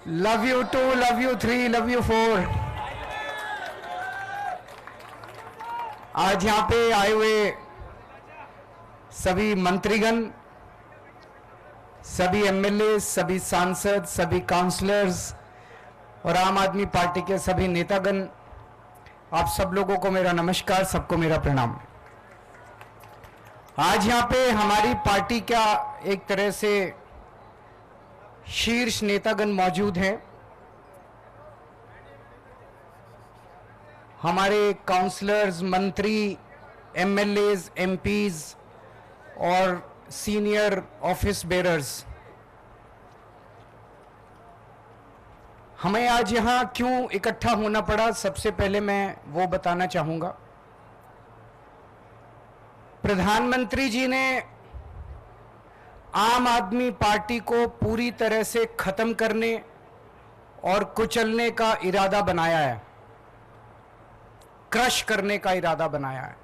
Love you 2, love you 3, love you 4। आज यहाँ पे आए हुए सभी मंत्रीगण, सभी एमएलए, सभी सांसद, सभी काउंसलर्स और आम आदमी पार्टी के सभी नेतागण, आप सब लोगों को मेरा नमस्कार, सबको मेरा प्रणाम। आज यहाँ पे हमारी पार्टी का एक तरह से शीर्ष नेतागण मौजूद हैं। हमारे काउंसलर्स, मंत्री, एमएलएज, एमपीज और सीनियर ऑफिस बेरर्स। हमें आज यहाँ क्यों इकट्ठा होना पड़ा, सबसे पहले मैं वो बताना चाहूंगा। प्रधानमंत्री जी ने आम आदमी पार्टी को पूरी तरह से खत्म करने और कुचलने का इरादा बनाया है, क्रश करने का इरादा बनाया है।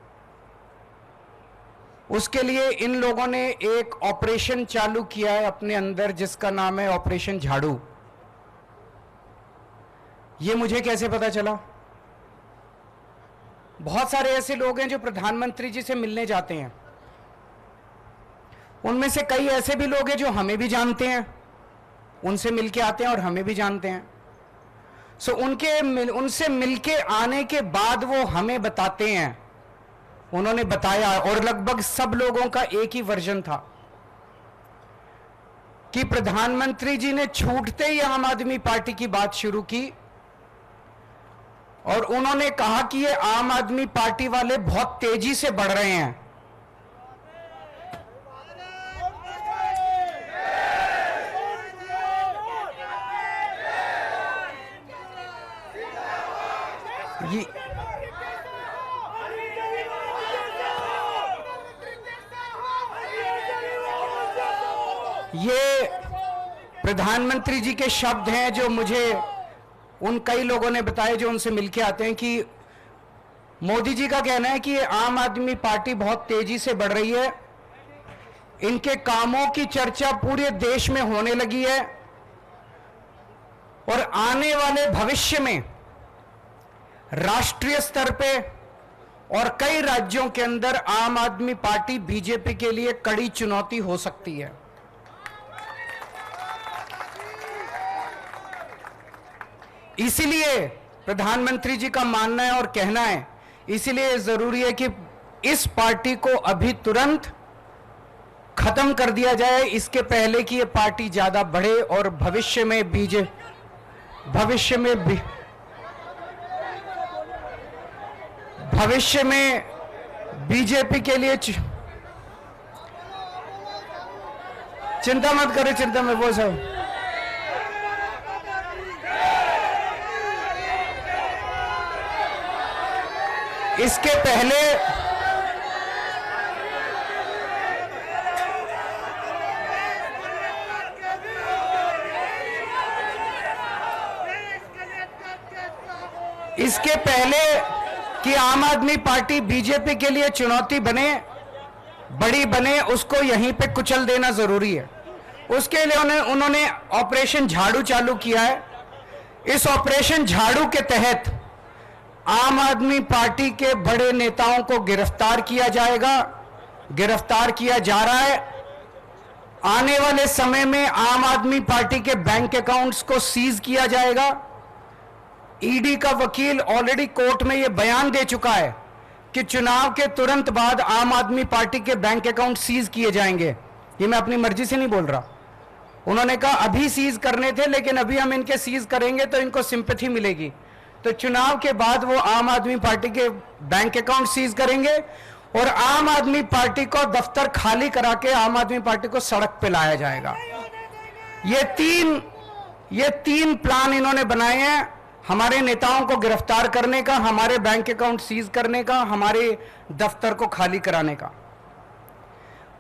उसके लिए इन लोगों ने एक ऑपरेशन चालू किया है अपने अंदर, जिसका नाम है ऑपरेशन झाड़ू। ये मुझे कैसे पता चला? बहुत सारे ऐसे लोग हैं जो प्रधानमंत्री जी से मिलने जाते हैं। उनमें से कई ऐसे भी लोग हैं जो हमें भी जानते हैं, उनसे मिलके आते हैं और हमें भी जानते हैं। उनसे मिलके आने के बाद वो हमें बताते हैं, उन्होंने बताया, और लगभग सब लोगों का एक ही वर्जन था कि प्रधानमंत्री जी ने छूटते ही आम आदमी पार्टी की बात शुरू की और उन्होंने कहा कि ये आम आदमी पार्टी वाले बहुत तेजी से बढ़ रहे हैं। ये प्रधानमंत्री जी के शब्द हैं जो मुझे उन कई लोगों ने बताए जो उनसे मिलके आते हैं कि मोदी जी का कहना है कि आम आदमी पार्टी बहुत तेजी से बढ़ रही है, इनके कामों की चर्चा पूरे देश में होने लगी है और आने वाले भविष्य में राष्ट्रीय स्तर पे और कई राज्यों के अंदर आम आदमी पार्टी बीजेपी के लिए कड़ी चुनौती हो सकती है। इसीलिए प्रधानमंत्री जी का मानना है और कहना है, इसीलिए जरूरी है कि इस पार्टी को अभी तुरंत खत्म कर दिया जाए, इसके पहले कि ये पार्टी ज्यादा बढ़े और भविष्य में बीजेपी के लिए चिंता मत करें, चिंता में वो सब इसके पहले कि आम आदमी पार्टी बीजेपी के लिए चुनौती बने, बड़ी बने, उसको यहीं पे कुचल देना जरूरी है। उसके लिए उन्होंने ऑपरेशन झाड़ू चालू किया है। इस ऑपरेशन झाड़ू के तहत आम आदमी पार्टी के बड़े नेताओं को गिरफ्तार किया जाएगा, गिरफ्तार किया जा रहा है। आने वाले समय में आम आदमी पार्टी के बैंक अकाउंट्स को सीज किया जाएगा। ईडी का वकील ऑलरेडी कोर्ट में यह बयान दे चुका है कि चुनाव के तुरंत बाद आम आदमी पार्टी के बैंक अकाउंट सीज किए जाएंगे। ये मैं अपनी मर्जी से नहीं बोल रहा। उन्होंने कहा अभी सीज करने थे, लेकिन अभी हम इनके सीज करेंगे तो इनको सिंपैथी मिलेगी, तो चुनाव के बाद वो आम आदमी पार्टी के बैंक अकाउंट सीज करेंगे और आम आदमी पार्टी को दफ्तर खाली करा के आम आदमी पार्टी को सड़क पे लाया जाएगा। ये तीन प्लान इन्होंने बनाए हैं, हमारे नेताओं को गिरफ्तार करने का, हमारे बैंक अकाउंट सीज करने का, हमारे दफ्तर को खाली कराने का।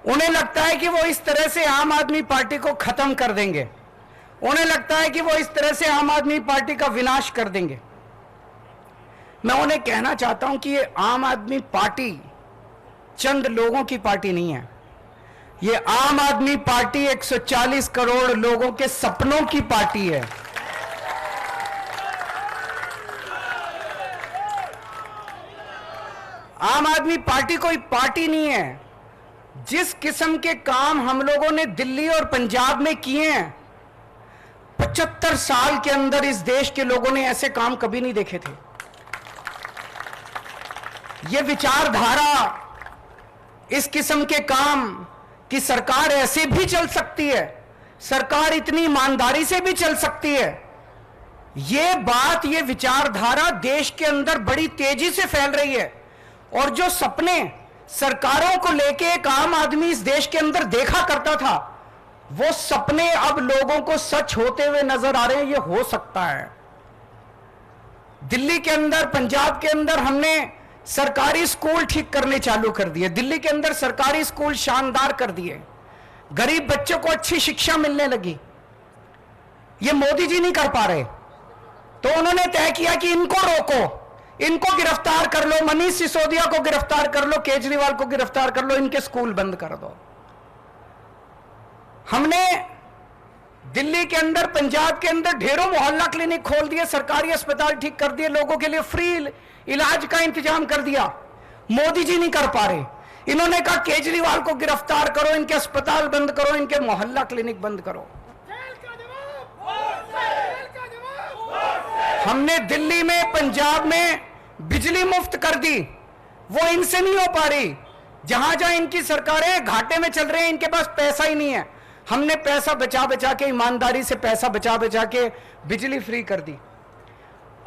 उन्हें लगता है कि वो इस तरह से आम आदमी पार्टी को खत्म कर देंगे, उन्हें लगता है कि वो इस तरह से आम आदमी पार्टी का विनाश कर देंगे। मैं उन्हें कहना चाहता हूं कि ये आम आदमी पार्टी चंद लोगों की पार्टी नहीं है, ये आम आदमी पार्टी 140 करोड़ लोगों के सपनों की पार्टी है। आम आदमी पार्टी कोई पार्टी नहीं है। जिस किस्म के काम हम लोगों ने दिल्ली और पंजाब में किए हैं, 75 साल के अंदर इस देश के लोगों ने ऐसे काम कभी नहीं देखे थे। ये विचारधारा, इस किस्म के काम कि सरकार ऐसे भी चल सकती है, सरकार इतनी ईमानदारी से भी चल सकती है, ये बात, ये विचारधारा देश के अंदर बड़ी तेजी से फैल रही है। और जो सपने सरकारों को लेके एक आम आदमी इस देश के अंदर देखा करता था, वो सपने अब लोगों को सच होते हुए नजर आ रहे हैं। ये हो सकता है। दिल्ली के अंदर, पंजाब के अंदर हमने सरकारी स्कूल ठीक करने चालू कर दिए। दिल्ली के अंदर सरकारी स्कूल शानदार कर दिए, गरीब बच्चों को अच्छी शिक्षा मिलने लगी। ये मोदी जी नहीं कर पा रहे, तो उन्होंने तय किया कि इनको रोको, इनको गिरफ्तार कर लो, मनीष सिसोदिया को गिरफ्तार कर लो, केजरीवाल को गिरफ्तार कर लो, इनके स्कूल बंद कर दो। हमने दिल्ली के अंदर, पंजाब के अंदर ढेरों मोहल्ला क्लिनिक खोल दिए, सरकारी अस्पताल ठीक कर दिए, लोगों के लिए फ्री इलाज का इंतजाम कर दिया। मोदी जी नहीं कर पा रहे। इन्होंने कहा केजरीवाल को गिरफ्तार करो, इनके अस्पताल बंद करो, इनके मोहल्ला क्लिनिक बंद करो। हमने दिल्ली में, पंजाब में बिजली मुफ्त कर दी, वो इनसे नहीं हो पा रही। जहां जहां इनकी सरकारें घाटे में चल रहे हैं, इनके पास पैसा ही नहीं है। हमने पैसा बचा बचा के, ईमानदारी से पैसा बचा बचा के बिजली फ्री कर दी।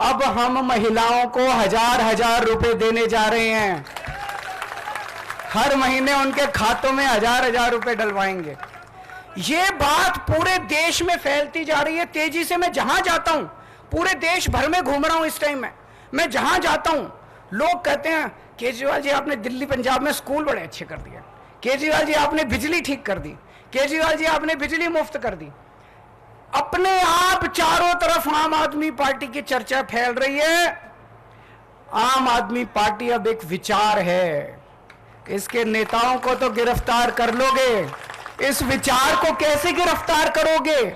अब हम महिलाओं को 1000-1000 रुपए देने जा रहे हैं। हर महीने उनके खातों में 1000-1000 रुपए डलवाएंगे। ये बात पूरे देश में फैलती जा रही है तेजी से। मैं जहां जाता हूं, पूरे देश भर में घूम रहा हूं इस टाइम में, मैं जहां जाता हूं लोग कहते हैं केजरीवाल जी आपने दिल्ली पंजाब में स्कूल बड़े अच्छे कर दिए, केजरीवाल जी आपने बिजली ठीक कर दी, केजरीवाल जी आपने बिजली मुफ्त कर दी। अपने आप चारों तरफ आम आदमी पार्टी की चर्चा फैल रही है। आम आदमी पार्टी अब एक विचार है, इसके नेताओं को तो गिरफ्तार कर लोगे, इस विचार को कैसे गिरफ्तार करोगे?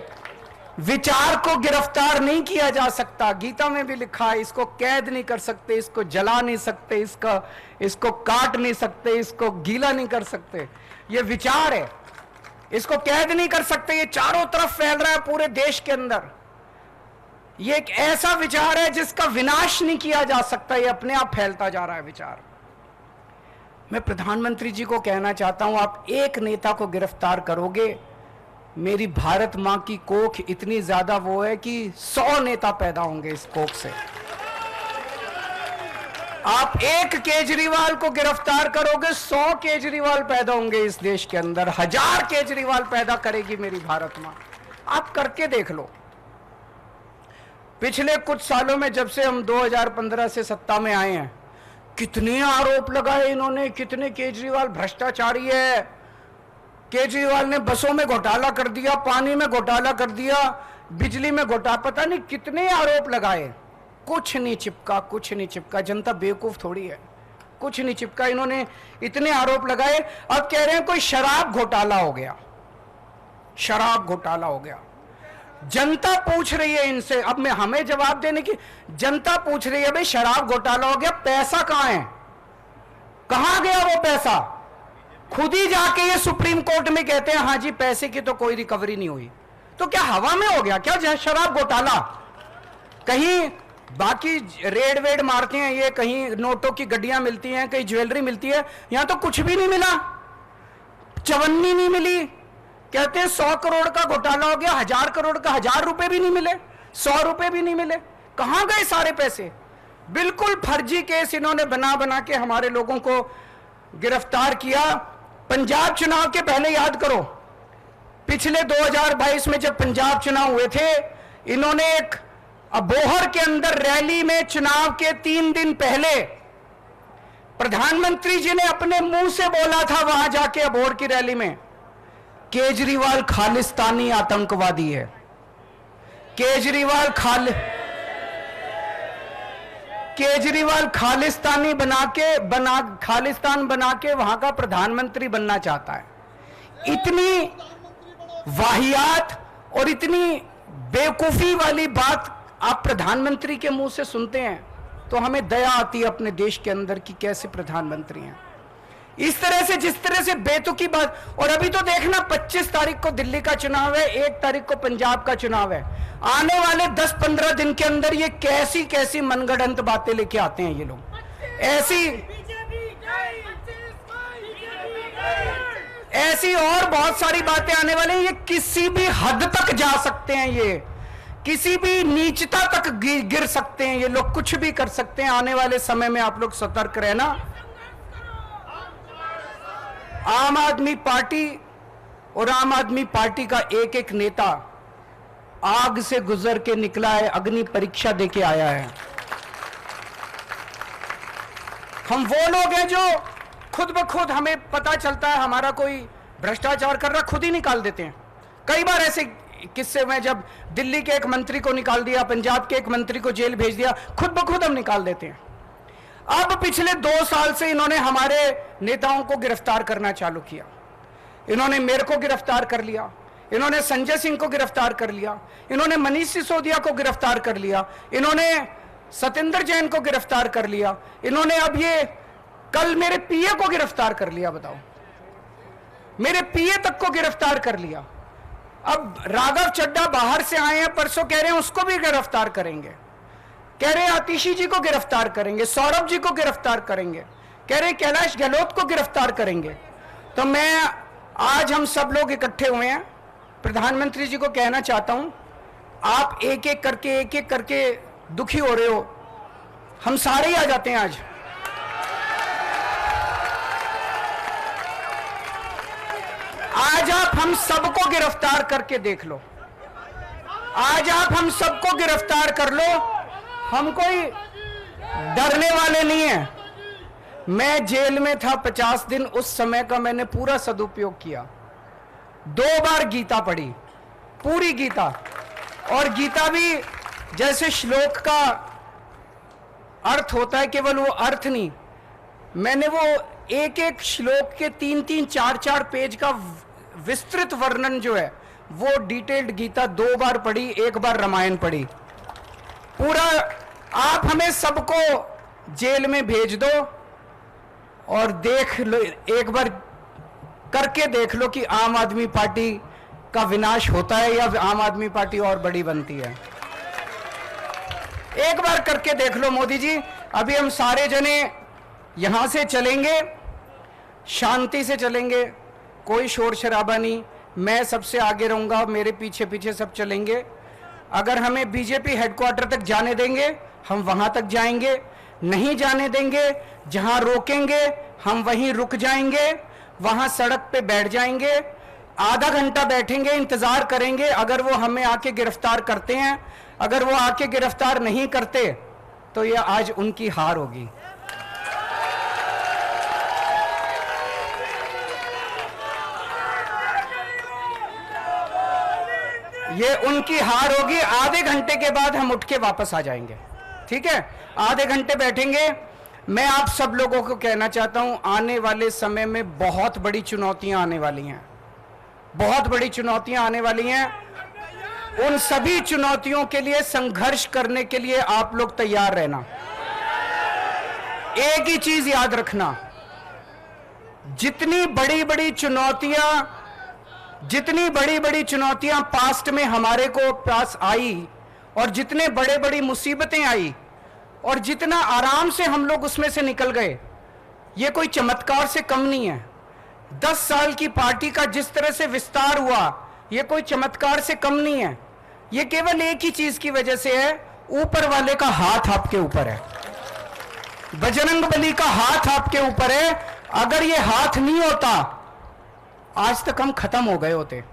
विचार को गिरफ्तार नहीं किया जा सकता। गीता में भी लिखा है, इसको कैद नहीं कर सकते, इसको जला नहीं सकते, इसको काट नहीं सकते, इसको गीला नहीं कर सकते। ये विचार है, इसको कैद नहीं कर सकते। ये चारों तरफ फैल रहा है पूरे देश के अंदर। ये एक ऐसा विचार है जिसका विनाश नहीं किया जा सकता, ये अपने आप फैलता जा रहा है विचार। मैं प्रधानमंत्री जी को कहना चाहता हूं, आप एक नेता को गिरफ्तार करोगे, मेरी भारत मां की कोख इतनी ज्यादा वो है कि 100 नेता पैदा होंगे इस कोख से। आप एक केजरीवाल को गिरफ्तार करोगे, 100 केजरीवाल पैदा होंगे इस देश के अंदर, 1000 केजरीवाल पैदा करेगी मेरी भारत मां। आप करके देख लो। पिछले कुछ सालों में, जब से हम 2015 से सत्ता में आए हैं, कितने आरोप लगाए इन्होंने, कितने केजरीवाल भ्रष्टाचारी है। केजरीवाल ने बसों में घोटाला कर दिया, पानी में घोटाला कर दिया, बिजली में घोटाला, पता नहीं कितने आरोप लगाए, कुछ नहीं चिपका, कुछ नहीं चिपका। जनता बेवकूफ थोड़ी है, कुछ नहीं चिपका। इन्होंने इतने आरोप लगाए, अब कह रहे हैं कोई शराब घोटाला हो गया, शराब घोटाला हो गया। जनता पूछ रही है इनसे, अब मैं हमें जवाब देने की, जनता पूछ रही है भाई शराब घोटाला हो गया, पैसा कहां है, कहां गया वो पैसा? खुद ही जाके ये सुप्रीम कोर्ट में कहते हैं हाँ जी पैसे की तो कोई रिकवरी नहीं हुई। तो क्या हवा में हो गया क्या शराब घोटाला? कहीं बाकी रेड वेड मारते हैं ये, कहीं नोटों की गड्डियां मिलती हैं, कहीं ज्वेलरी मिलती है, यहां तो कुछ भी नहीं मिला, चवन्नी नहीं मिली। कहते हैं 100 करोड़ का घोटाला हो गया, 1000 करोड़ का 1000 रुपए भी नहीं मिले, 100 रुपए भी नहीं मिले। कहां गए सारे पैसे? बिल्कुल फर्जी केस इन्होंने बना बना के हमारे लोगों को गिरफ्तार किया। पंजाब चुनाव के पहले याद करो, पिछले 2022 में जब पंजाब चुनाव हुए थे, इन्होंने एक अबोहर के अंदर रैली में, चुनाव के 3 दिन पहले प्रधानमंत्री जी ने अपने मुंह से बोला था वहां जाके अबोहर की रैली में, केजरीवाल खालिस्तानी आतंकवादी है। केजरीवाल खालिस्तानी खालिस्तान बना के वहां का प्रधानमंत्री बनना चाहता है। इतनी वाहियात और इतनी बेवकूफी वाली बात आप प्रधानमंत्री के मुंह से सुनते हैं। तो हमें दया आती है अपने देश के अंदर कि कैसे प्रधानमंत्री हैं। इस तरह से, जिस तरह से बेतुकी बात। और अभी तो देखना 25 तारीख को दिल्ली का चुनाव है, 1 तारीख को पंजाब का चुनाव है। आने वाले 10-15 दिन के अंदर ये कैसी कैसी मनगढ़ंत बातें लेके आते हैं ये लोग। ऐसी और बहुत सारी बातें आने वाली हैं। ये किसी भी हद तक जा सकते हैं, ये किसी भी नीचता तक गिर सकते हैं ये लोग, कुछ भी कर सकते हैं। आने वाले समय में आप लोग सतर्क रहना। आम आदमी पार्टी और आम आदमी पार्टी का एक एक नेता आग से गुजर के निकला है, अग्नि परीक्षा देके आया है। हम वो लोग हैं जो खुद ब खुद, हमें पता चलता है हमारा कोई भ्रष्टाचार कर रहा, खुद ही निकाल देते हैं। कई बार ऐसे किस्से में जब दिल्ली के एक मंत्री को निकाल दिया, पंजाब के एक मंत्री को जेल भेज दिया, खुद ब खुद हम निकाल देते हैं। अब पिछले 2 साल से इन्होंने हमारे नेताओं को गिरफ्तार करना चालू किया। इन्होंने मेरे को गिरफ्तार कर लिया, इन्होंने संजय सिंह को गिरफ्तार कर लिया, इन्होंने मनीष सिसोदिया को गिरफ्तार कर लिया, इन्होंने सत्येंद्र जैन को गिरफ्तार कर लिया, इन्होंने अब ये कल मेरे पीए को गिरफ्तार कर लिया। बताओ, मेरे पीए तक को गिरफ्तार कर लिया। अब राघव चड्ढा बाहर से आए हैं, परसों कह रहे हैं उसको भी गिरफ्तार करेंगे, कह रहे हैं आतिशी जी को गिरफ्तार करेंगे, सौरभ जी को गिरफ्तार करेंगे, कह रहे हैं कैलाश गहलोत को गिरफ्तार करेंगे। तो मैं आज, हम सब लोग इकट्ठे हुए हैं, प्रधानमंत्री जी को कहना चाहता हूं, आप एक एक करके दुखी हो रहे हो, हम सारे ही आ जाते हैं आज। आज आप हम सबको गिरफ्तार करके देख लो, आज आप हम सबको गिरफ्तार कर लो, हम कोई डरने वाले नहीं है। मैं जेल में था 50 दिन, उस समय का मैंने पूरा सदुपयोग किया। 2 बार गीता पढ़ी, पूरी गीता, और गीता भी जैसे श्लोक का अर्थ होता है, केवल वो अर्थ नहीं, मैंने वो एक एक श्लोक के 3-3, 4-4 पेज का विस्तृत वर्णन जो है, वो डिटेल्ड गीता 2 बार पढ़ी, 1 बार रामायण पढ़ी पूरा। आप हमें सबको जेल में भेज दो और देख लो, एक बार करके देख लो कि आम आदमी पार्टी का विनाश होता है या आम आदमी पार्टी और बड़ी बनती है। एक बार करके देख लो मोदी जी। अभी हम सारे जने यहां से चलेंगे, शांति से चलेंगे, कोई शोर शराबा नहीं, मैं सबसे आगे रहूंगा, मेरे पीछे पीछे सब चलेंगे। अगर हमें बीजेपी हेडक्वार्टर तक जाने देंगे हम वहां तक जाएंगे, नहीं जाने देंगे, जहां रोकेंगे हम वहीं रुक जाएंगे, वहां सड़क पे बैठ जाएंगे, आधा घंटा बैठेंगे, इंतजार करेंगे। अगर वो हमें आके गिरफ्तार करते हैं, अगर वो आके गिरफ्तार नहीं करते तो ये आज उनकी हार होगी। ये उनकी हार होगी। आधे घंटे के बाद हम उठ के वापस आ जाएंगे, ठीक है? आधे घंटे बैठेंगे। मैं आप सब लोगों को कहना चाहता हूं, आने वाले समय में बहुत बड़ी चुनौतियां आने वाली हैं, बहुत बड़ी चुनौतियां आने वाली हैं। उन सभी चुनौतियों के लिए संघर्ष करने के लिए आप लोग तैयार रहना। एक ही चीज याद रखना, जितनी बड़ी बड़ी चुनौतियां पास्ट में हमारे को पास आई, और जितने बड़े बड़ी मुसीबतें आई, और जितना आराम से हम लोग उसमें से निकल गए, ये कोई चमत्कार से कम नहीं है। 10 साल की पार्टी का जिस तरह से विस्तार हुआ, ये कोई चमत्कार से कम नहीं है। ये केवल एक ही चीज की वजह से है, ऊपर वाले का हाथ आपके ऊपर है, बजरंगबली का हाथ आपके ऊपर है। अगर ये हाथ नहीं होता, आज तक हम खत्म हो गए होते।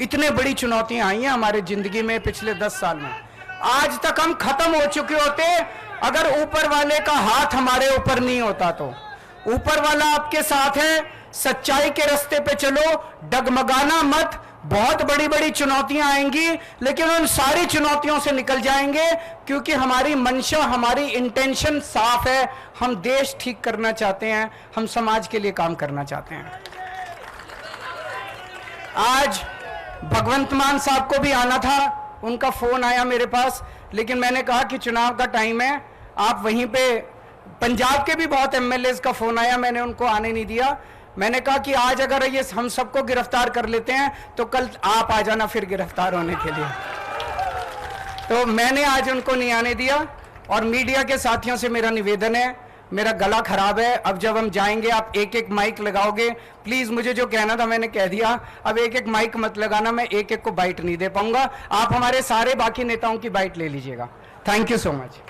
इतने बड़ी चुनौतियां आई हैं हमारे जिंदगी में पिछले 10 साल में, आज तक हम खत्म हो चुके होते अगर ऊपर वाले का हाथ हमारे ऊपर नहीं होता। तो ऊपर वाला आपके साथ है, सच्चाई के रास्ते पे चलो, डगमगाना मत। बहुत बड़ी बड़ी चुनौतियां आएंगी, लेकिन उन सारी चुनौतियों से निकल जाएंगे, क्योंकि हमारी मंशा, हमारी इंटेंशन साफ है। हम देश ठीक करना चाहते हैं, हम समाज के लिए काम करना चाहते हैं। आज भगवंत मान साहब को भी आना था, उनका फोन आया मेरे पास, लेकिन मैंने कहा कि चुनाव का टाइम है, आप वहीं पे, पंजाब के भी बहुत एमएलए का फोन आया, मैंने उनको आने नहीं दिया। मैंने कहा कि आज अगर ये हम सबको गिरफ्तार कर लेते हैं तो कल आप आ जाना फिर गिरफ्तार होने के लिए। तो मैंने आज उनको नहीं आने दिया। और मीडिया के साथियों से मेरा निवेदन है, मेरा गला खराब है, अब जब हम जाएंगे आप एक एक माइक लगाओगे, प्लीज मुझे जो कहना था मैंने कह दिया, अब एक एक माइक मत लगाना, मैं एक एक को बाइट नहीं दे पाऊंगा, आप हमारे सारे बाकी नेताओं की बाइट ले लीजिएगा। Thank you so much.